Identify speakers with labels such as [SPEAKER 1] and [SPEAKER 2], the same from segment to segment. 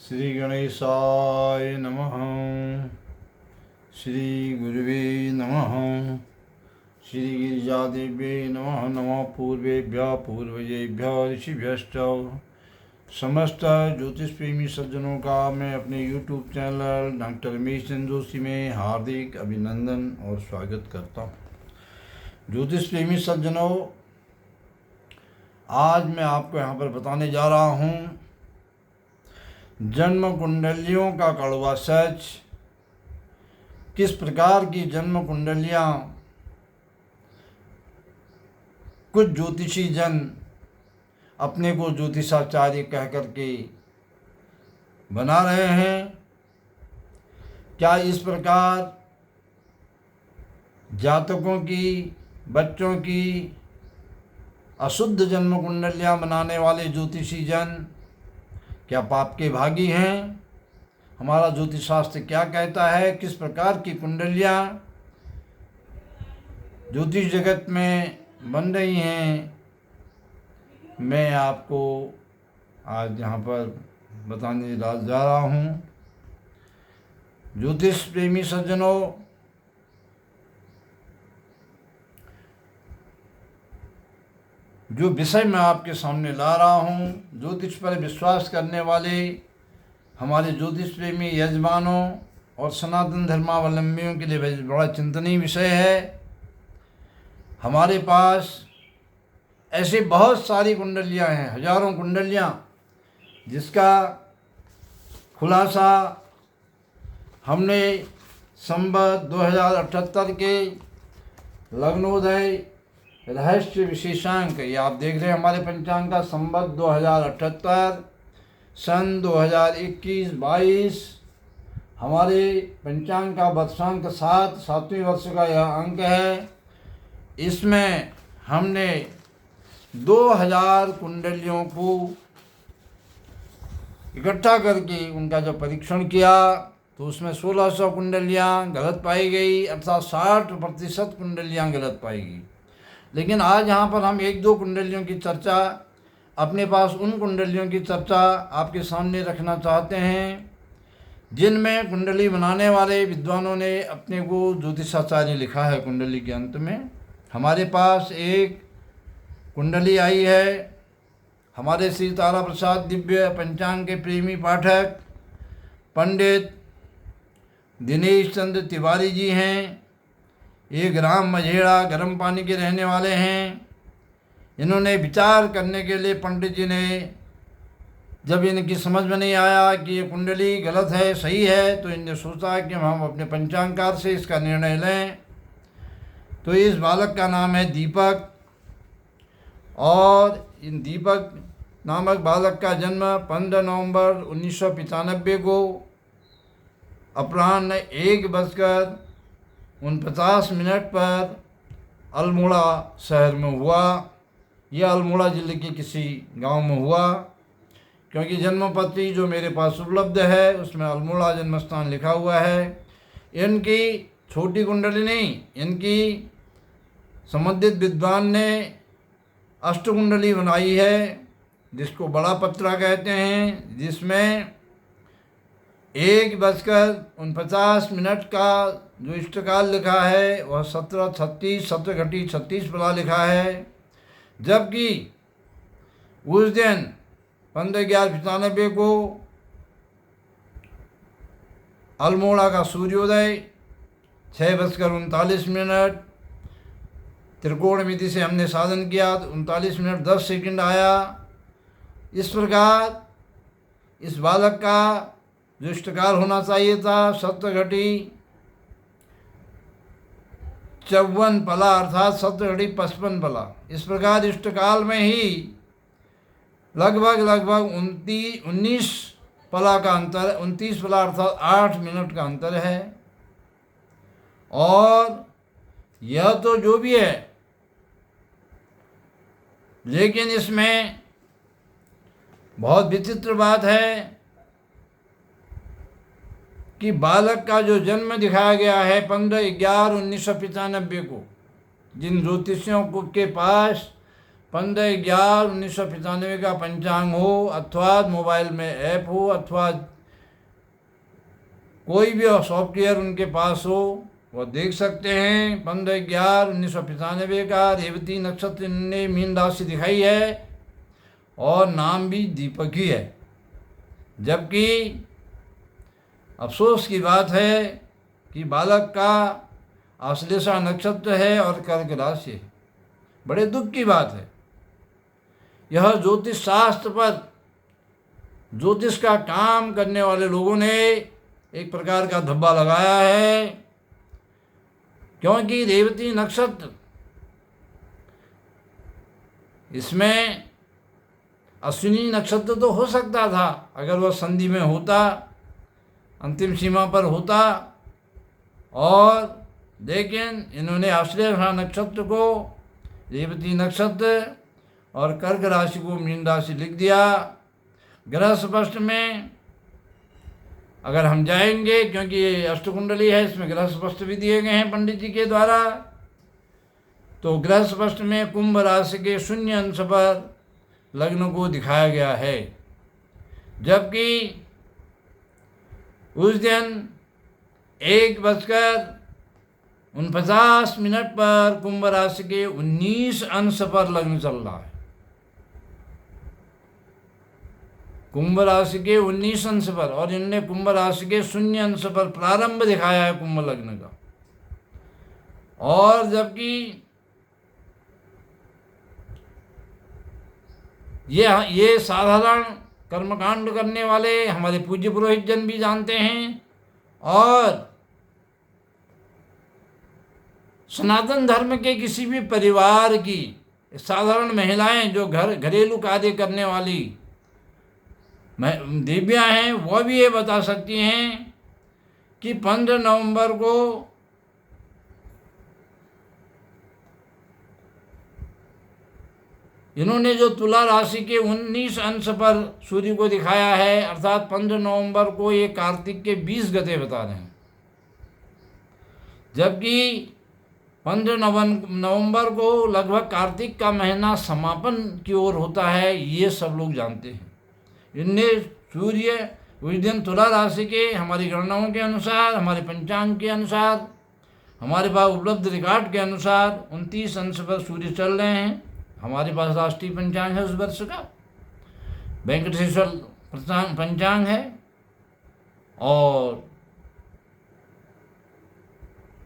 [SPEAKER 1] श्री गणेशाय नमः। श्री गुरुवे नमः। श्री गिरिजादेव्ये नमः। नमः पूर्वेभ्यः पूर्वजेभ्यः ऋषिभ्यश्च। समस्त ज्योतिष प्रेमी सज्जनों का मैं अपने YouTube channel doctor Ramesh Chandra Joshi में हार्दिक अभिनंदन और स्वागत करता हूँ। ज्योतिष प्रेमी सज्जनों, आज मैं आपको यहाँ पर बताने जा रहा हूँ जन्म कुंडलियों का कड़वा सच। किस प्रकार की जन्म कुंडलियाँ कुछ ज्योतिषी जन अपने को ज्योतिषाचार्य कह करके बना रहे हैं। क्या इस प्रकार जातकों की, बच्चों की अशुद्ध जन्म कुंडलियाँ बनाने वाले ज्योतिषी जन क्या पाप के भागी हैं? हमारा ज्योतिष शास्त्र क्या कहता है? किस प्रकार की कुंडलियाँ ज्योतिष जगत में बन रही हैं, मैं आपको आज यहाँ पर बताने जा रहा हूँ। ज्योतिष प्रेमी सज्जनों, जो विषय मैं आपके सामने ला रहा हूँ, ज्योतिष पर विश्वास करने वाले हमारे ज्योतिष प्रेमी यजमानों और सनातन धर्मावलंबियों के लिए बड़ा चिंतनीय विषय है। हमारे पास ऐसे बहुत सारी कुंडलियाँ हैं, हजारों कुंडलियाँ, जिसका खुलासा हमने संवत 2078 के लग्नोदय रहस्य विशेषांक, ये आप देख रहे हैं हमारे पंचांग का संवत 2078 सन 2021-22 हमारे पंचांग का वर्षांक 7वें वर्ष का यह अंक है। इसमें हमने 2000 कुंडलियों को इकट्ठा करके उनका जब परीक्षण किया तो उसमें 1600 कुंडलियाँ गलत पाई गई, अर्थात 60% कुंडलियाँ गलत पाई गई। लेकिन आज यहाँ पर हम एक दो कुंडलियों की चर्चा, अपने पास उन कुंडलियों की चर्चा आपके सामने रखना चाहते हैं जिनमें कुंडली बनाने वाले विद्वानों ने अपने को ज्योतिषाचार्य लिखा है। कुंडली के अंत में हमारे पास एक कुंडली आई है। हमारे श्री तारा प्रसाद दिव्य पंचांग के प्रेमी पाठक पंडित दिनेश चंद्र तिवारी जी हैं। ये ग्राम मझेड़ा गर्म पानी के रहने वाले हैं। इन्होंने विचार करने के लिए, पंडित जी ने जब इनकी समझ में नहीं आया कि ये कुंडली गलत है सही है, तो इनने सोचा कि हम अपने पंचांगकार से इसका निर्णय लें। तो इस बालक का नाम है दीपक, और इन दीपक नामक बालक का जन्म 15 नवंबर 1995 को अपराह्न 1:49 पर अल्मोड़ा शहर में हुआ। यह अल्मोड़ा ज़िले के किसी गांव में हुआ, क्योंकि जन्मपत्री जो मेरे पास उपलब्ध है उसमें अल्मोड़ा जन्म स्थान लिखा हुआ है। इनकी छोटी कुंडली नहीं, इनकी संबंधित विद्वान ने अष्टकुंडली बनाई है, जिसको बड़ा पत्रा कहते हैं, जिसमें 1:49 का जो इष्टकाल लिखा है वह 17:36 17 36 पला लिखा है। जबकि उस दिन 15/11/95 को अल्मोड़ा का सूर्योदय 6:39 त्रिकोण विधि से हमने साधन किया तो 39 मिनट 10 सेकंड आया। इस प्रकार इस बालक का जो इष्टकाल होना चाहिए था 54 पला, अर्थात 55 पला। इस प्रकार इष्टकाल में ही लगभग 19 पला का अंतर, 29 पला अर्थात 8 मिनट का अंतर है। और यह तो जो भी है, लेकिन इसमें बहुत विचित्र बात है कि बालक का जो जन्म दिखाया गया है 15/11/1995 को, जिन ज्योतिषियों को के पास 15/11/1995 का पंचांग हो, अथवा मोबाइल में ऐप हो, अथवा कोई भी सॉफ्टवेयर उनके पास हो, वो देख सकते हैं। 15/11/1995 का रेवती नक्षत्र ने मीन राशि दिखाई है और नाम भी दीपक ही है। जबकि अफसोस की बात है कि बालक का आश्लेषा नक्षत्र है और कर्क राशि है। बड़े दुख की बात है। यह ज्योतिष शास्त्र पर ज्योतिष का काम करने वाले लोगों ने एक प्रकार का धब्बा लगाया है, क्योंकि रेवती नक्षत्र, इसमें अश्विनी नक्षत्र तो हो सकता था अगर वह संधि में होता, अंतिम सीमा पर होता, और लेकिन इन्होंने आश्लेषा नक्षत्र को रेवती नक्षत्र और कर्क राशि को मीन राशि लिख दिया। ग्रह स्पष्ट में अगर हम जाएंगे, क्योंकि ये अष्टकुंडली है, इसमें ग्रह स्पष्ट भी दिए गए हैं पंडित जी के द्वारा, तो ग्रह स्पष्ट में कुंभ राशि के शून्य अंश पर लग्न को दिखाया गया है। जबकि उस दिन 1:49 पर कुंभ राशि के 19 अंश पर लग्न चल रहा है। कुंभ राशि के 19 अंश पर, और इनने कुंभ राशि के शून्य अंश पर प्रारंभ दिखाया है कुंभ लग्न का। और जबकि ये साधारण कर्मकांड करने वाले हमारे पूज्य पुरोहित जन भी जानते हैं, और सनातन धर्म के किसी भी परिवार की साधारण महिलाएं जो घरेलू कार्य करने वाली देवियां हैं, वह भी ये बता सकती हैं कि 15 नवंबर को इन्होंने जो तुला राशि के 19 अंश पर सूर्य को दिखाया है, अर्थात 15 नवंबर को ये कार्तिक के 20 गते बता रहे हैं। जबकि 15 नवंबर को लगभग कार्तिक का महीना समापन की ओर होता है, ये सब लोग जानते हैं। इनने सूर्य उस दिन तुला राशि के, हमारी गणनाओं के अनुसार, हमारे पंचांग के अनुसार, हमारे पास उपलब्ध रिकॉर्ड के अनुसार 29 अंश पर सूर्य चल रहे हैं। हमारे पास राष्ट्रीय पंचांग है उस वर्ष का, वेंकटेश्वर पंचांग है, और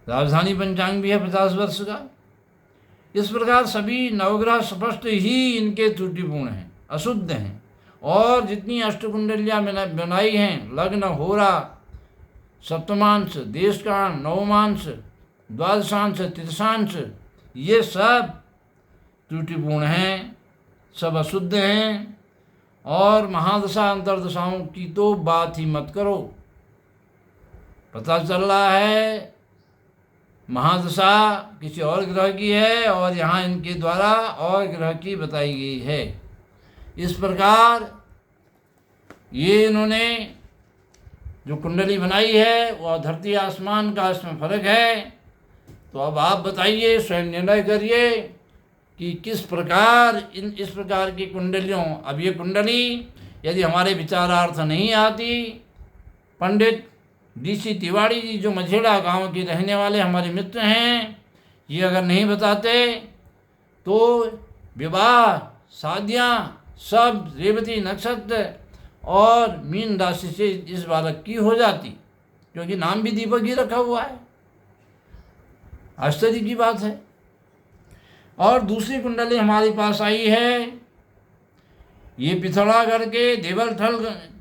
[SPEAKER 1] राजधानी पंचांग भी है 50 वर्ष का। इस प्रकार सभी नवग्रह स्पष्ट ही इनके त्रुटिपूर्ण हैं, अशुद्ध हैं। और जितनी अष्टकुंडलियाँ बनाई हैं, लग्न, होरा, सप्तमांश, देशकाल, नवमांश, द्वादशांश, तृतीयांश, ये सब त्रुटिपूर्ण हैं, सब अशुद्ध हैं। और महादशा अंतर्दशाओं की तो बात ही मत करो। पता चल रहा है महादशा किसी और ग्रह की है, और यहाँ इनके द्वारा और ग्रह की बताई गई है। इस प्रकार ये इन्होंने जो कुंडली बनाई है वह धरती आसमान का इसमें फर्क है। तो अब आप बताइए, स्वयं निर्णय करिए कि किस प्रकार इस प्रकार की कुंडलियों, अब ये कुंडली यदि हमारे विचारार्थ नहीं आती, पंडित DC तिवारी जी जो मझेड़ा गांव के रहने वाले हमारे मित्र हैं, ये अगर नहीं बताते तो विवाह, शादियाँ सब रेवती नक्षत्र और मीन राशि से इस बालक की हो जाती, क्योंकि नाम भी दीपक ही रखा हुआ है। आश्चर्य की बात है। और दूसरी कुंडली हमारे पास आई है, ये पिथौरागढ़ के देवलथल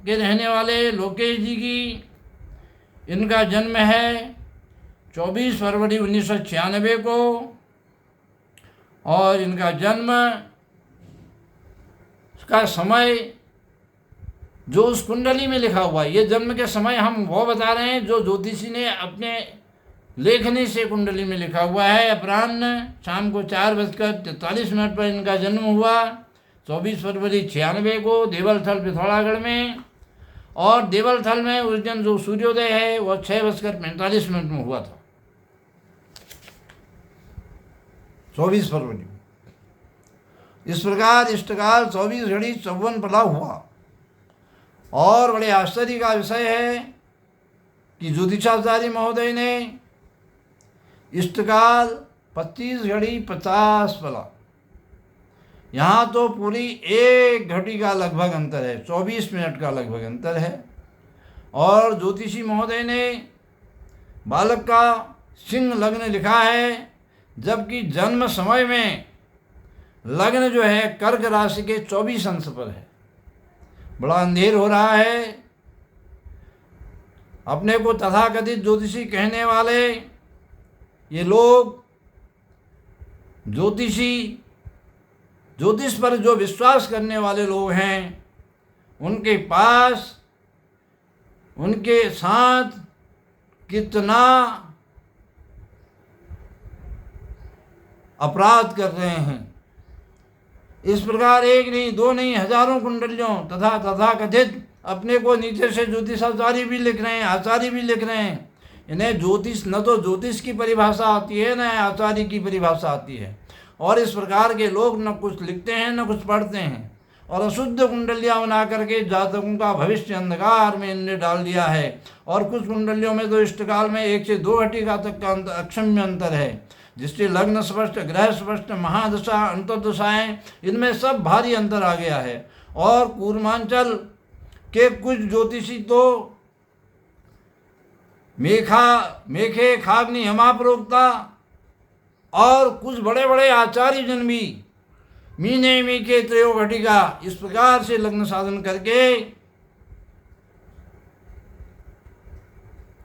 [SPEAKER 1] के रहने वाले लोकेश जी की। इनका जन्म है 24 फरवरी 1996 को, और इनका जन्म का समय जो उस कुंडली में लिखा हुआ है, ये जन्म के समय हम वो बता रहे हैं जो ज्योतिषी ने अपने लेखनी से कुंडली में लिखा हुआ है। अपराह्न शाम को 4:43 पर इनका जन्म हुआ, 24 फरवरी 96 को देवलथल पिथौरागढ़ में। और देवलथल में उस दिन जो सूर्योदय है वह 6:45 में हुआ था, 24 फरवरी। इस प्रकार इष्टकाल 24 घड़ी 54 पला हुआ। और बड़े आश्चर्य का विषय है कि ज्योतिषाचार्य महोदय ने इष्टकाल 25 घड़ी 50 पला। यहाँ तो पूरी 1 घड़ी का लगभग अंतर है, 24 मिनट का लगभग अंतर है। और ज्योतिषी महोदय ने बालक का सिंह लग्न लिखा है, जबकि जन्म समय में लग्न जो है कर्क राशि के 24 अंश पर है। बड़ा अंधेर हो रहा है। अपने को तथाकथित ज्योतिषी कहने वाले ये लोग ज्योतिष पर जो विश्वास करने वाले लोग हैं, उनके पास उनके साथ कितना अपराध कर रहे हैं। इस प्रकार 1 नहीं 2 नहीं हजारों कुंडलियों तथा तथाकथित अपने को नीचे से ज्योतिषाचार्य भी लिख रहे हैं, आचार्य भी लिख रहे हैं। इन्हें ज्योतिष न तो ज्योतिष की परिभाषा आती है, न आचार्य की परिभाषा आती है। और इस प्रकार के लोग न कुछ लिखते हैं न कुछ पढ़ते हैं, और अशुद्ध कुंडलियाँ बना करके जातकों का भविष्य अंधकार में इनने डाल दिया है। और कुछ कुंडलियों में तो इष्टकाल में 1 से 2 घटिका तक का अक्षम्य अंतर है, जिससे लग्न स्पष्ट, ग्रह स्पष्ट, महादशा, अंतर्दशाएँ, इनमें सब भारी अंतर आ गया है। और पूर्वांचल के कुछ ज्योतिषी तो मेखे खाग्नि हमाप्रोक्ता, और कुछ बड़े बड़े आचार्य जन भी मीने मीके त्रयो घटिका इस प्रकार से लग्न साधन करके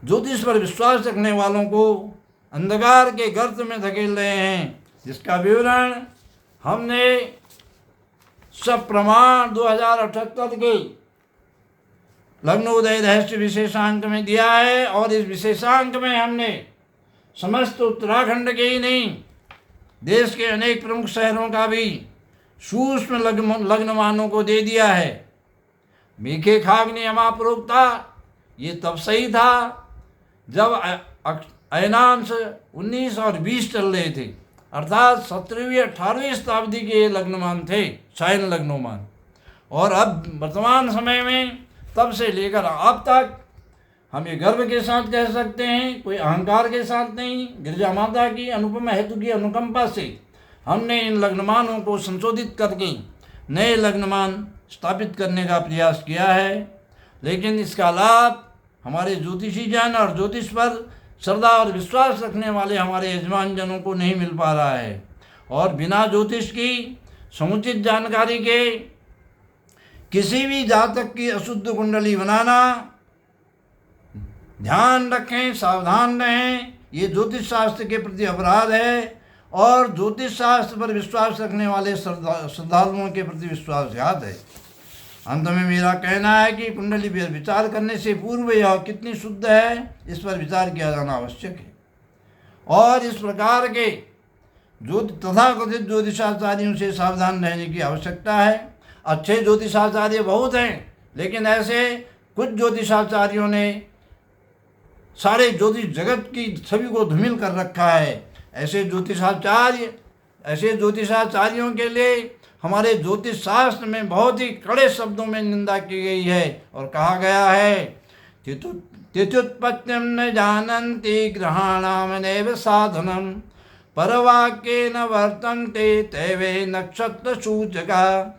[SPEAKER 1] ज्योतिष पर विश्वास रखने वालों को अंधकार के गर्त में धकेल रहे हैं, जिसका विवरण हमने सब प्रमाण 2078 के लग्नोदय रहस्य विशेषांक में दिया है। और इस विशेषांक में हमने समस्त उत्तराखंड के ही नहीं, देश के अनेक प्रमुख शहरों का भी सूक्ष्म लग्नमानों को दे दिया है। मेखे खाग्नि अमाप्रोक्ता ये तब सही था जब अयनांश 19 और 20 चल रहे थे, अर्थात 17वीं 18वीं शताब्दी के लग्नमान थे, शायन लग्नोमान। और अब वर्तमान समय में तब से लेकर अब तक हम ये गर्व के साथ कह सकते हैं, कोई अहंकार के साथ नहीं, गिरजा माता की अनुपम हेतु की अनुकंपा से हमने इन लग्नमानों को संशोधित करके नए लग्नमान स्थापित करने का प्रयास किया है। लेकिन इसका लाभ हमारे ज्योतिषी जन और ज्योतिष पर श्रद्धा और विश्वास रखने वाले हमारे यजमान जनों को नहीं मिल पा रहा है। और बिना ज्योतिष की समुचित जानकारी के किसी भी जातक की अशुद्ध कुंडली बनाना, ध्यान रखें, सावधान रहें, ये ज्योतिष शास्त्र के प्रति अपराध है। और ज्योतिष शास्त्र पर विश्वास रखने वाले श्रद्धालुओं के प्रति विश्वासघात है। अंत में मेरा कहना है कि कुंडली पर विचार करने से पूर्व यह कितनी शुद्ध है, इस पर विचार किया जाना आवश्यक है। और इस प्रकार के तथाकथित ज्योतिषाचार्यों से सावधान रहने की आवश्यकता है। अच्छे ज्योतिषाचार्य बहुत हैं, लेकिन ऐसे कुछ ज्योतिषाचार्यों ने सारे ज्योतिष जगत की छवि को धूमिल कर रखा है। ऐसे ज्योतिषाचार्यों के लिए हमारे ज्योतिष शास्त्र में बहुत ही कड़े शब्दों में निंदा की गई है। और कहा गया है, तिथुत्पत्तिं न जानन्ति ग्रहाणाम नैव साधनम परवाक्येन वर्तन्ते तैवे नक्षत्र सूचका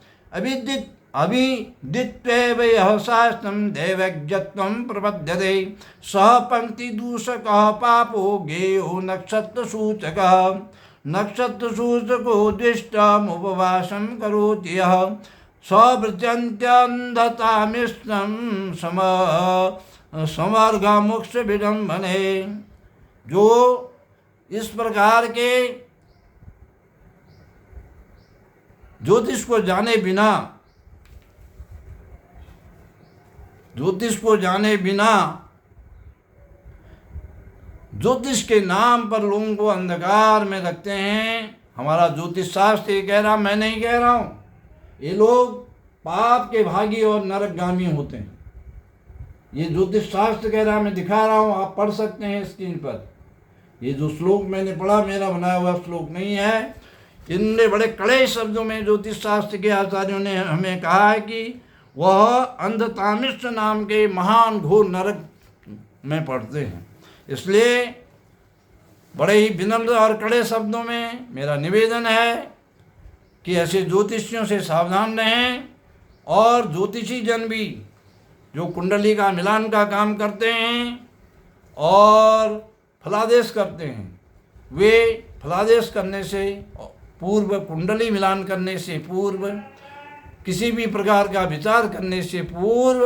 [SPEAKER 1] अभिदित्वेव यः शास्त्रं दैवज्ञत्वं प्रपद्यते सः पंक्तिदूषकः पापो गेयो नक्षत्रसूचकः नक्षत्रसूचको द्विष्टमुपवासं करोति यः स्वभृत्यन्त्यन्धतामिष्टं समर्गमुक्ष विडम्बने। जो इस प्रकार के ज्योतिष को जाने बिना ज्योतिष के नाम पर लोगों को अंधकार में रखते हैं। हमारा ज्योतिष शास्त्र ये कह रहा, मैं नहीं कह रहा हूँ, ये लोग पाप के भागी और नरकगामी होते हैं। ये ज्योतिष शास्त्र कह रहा, मैं दिखा रहा हूँ, आप पढ़ सकते हैं स्क्रीन पर। ये जो श्लोक मैंने पढ़ा मेरा बनाया हुआ श्लोक नहीं है, इनने बड़े कड़े शब्दों में ज्योतिष शास्त्र के आचार्यों ने हमें कहा है कि वह अंधतामिष्ट नाम के महान घोर नरक में पड़ते हैं। इसलिए बड़े ही विनम्र और कड़े शब्दों में मेरा निवेदन है कि ऐसे ज्योतिषियों से सावधान रहें। और ज्योतिषी जन भी जो कुंडली का मिलान का काम करते हैं और फलादेश करते हैं, वे फलादेश करने से पूर्व, कुंडली मिलान करने से पूर्व, किसी भी प्रकार का विचार करने से पूर्व,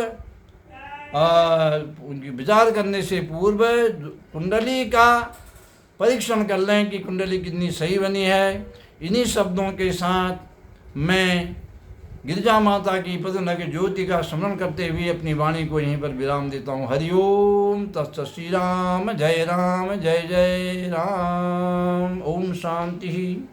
[SPEAKER 1] विचार करने से पूर्व कुंडली का परीक्षण कर लें कि कुंडली कितनी सही बनी है। इन्हीं शब्दों के साथ मैं गिरिजा माता की पदनग ज्योति का स्मरण करते हुए अपनी वाणी को यहीं पर विराम देता हूँ। हरिओम तत्सत। श्री राम जय जय राम। ओम शांति।